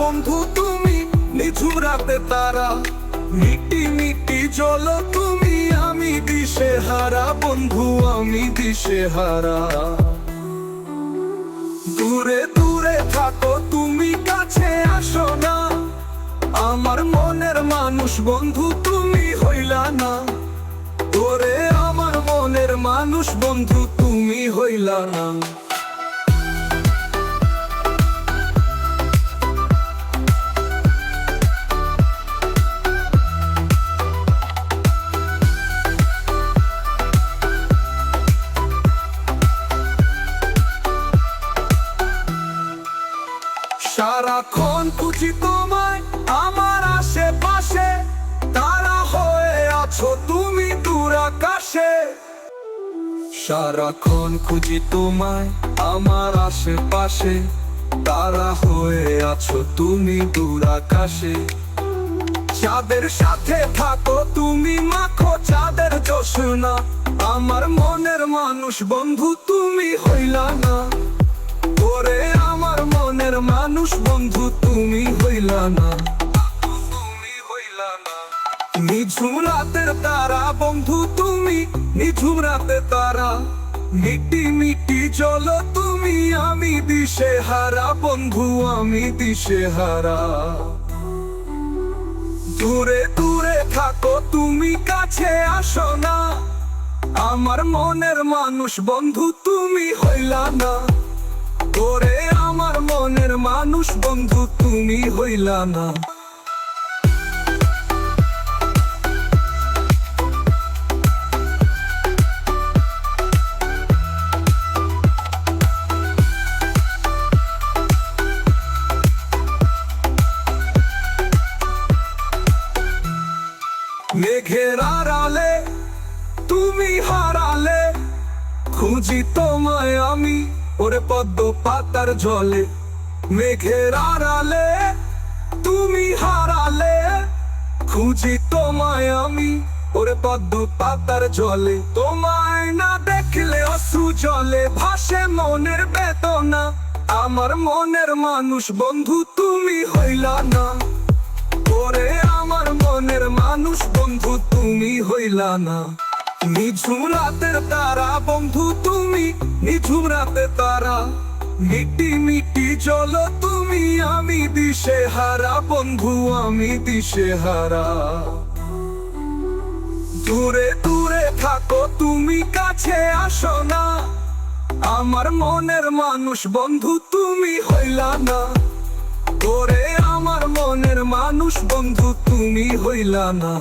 বন্ধু তুমি, নিঝুম রাতে তারা, মিটি মিটি জল তুমি, আমি দিশেহারা বন্ধু, আমি দিশেহারা। দূরে দূরে থাকো তুমি, কাছে আসো না, আমার মনের মানুষ বন্ধু তুমি হইলা না। ওরে আমার মনের মানুষ বন্ধু তুমি হইলা না। সারাক্ষণ খুঁজি তোমায় আমার আশেপাশে, তারা হয়ে আছো তুমি দূর আকাশে। সারাক্ষণ খুঁজি তোমায় আমার আশেপাশে, তারা হয়ে আছো তুমি দূর আকাশে। চাঁদের সাথে থাকো তুমি, মাখো চাঁদের জোছনা, আমার মনের মানুষ বন্ধু তুমি হইলা না। ওরে আমার মনের মানুষ বন্ধু তুমি হইলা না, তুমি হইলা না। নিঝুম রাতের তারা বন্ধু তুমি, নিঝুম রাতে তারা, মিটি মিটি জল তুমি, আমি দিশেহারা বন্ধু, আমি দিশেহারা। দূরে দূরে থাকো তুমি, কাছে আসো না, আমার মনের মানুষ বন্ধু তুমি হইলা না। ওরে আমার মনের মানুষ বন্ধু তুমি হইলা না। মেঘের আড়ালে তুমি হারালে, খুঁজি তোমায় আমি ওরে পদ্ম পাতার জলে। মেঘের আড়ালে তুমি হারালে, খুঁজি তোমায় আমি ওরে পদ্ম পাতার জলে। তোমায় না দেখলে অশ্রু জলে, ভাসে মনের বেদনা, আমার মনের মানুষ বন্ধু তুমি হইলা না। ওরে আমার মনের মানুষ বন্ধু তুমি হইলা না। নিঝুম রাতের তারা বন্ধু তুমি, নিঝুম রাতে তারা, মিটি মিটি জল তুমি, আমি দিশেহারা বন্ধু, আমি দিশেহারা। দূরে দূরে থাকো তুমি, কাছে আসো না, আমার মনের মানুষ বন্ধু তুমি হইলা না। ওরে আমার মনের মানুষ বন্ধু তুমি হইলা না।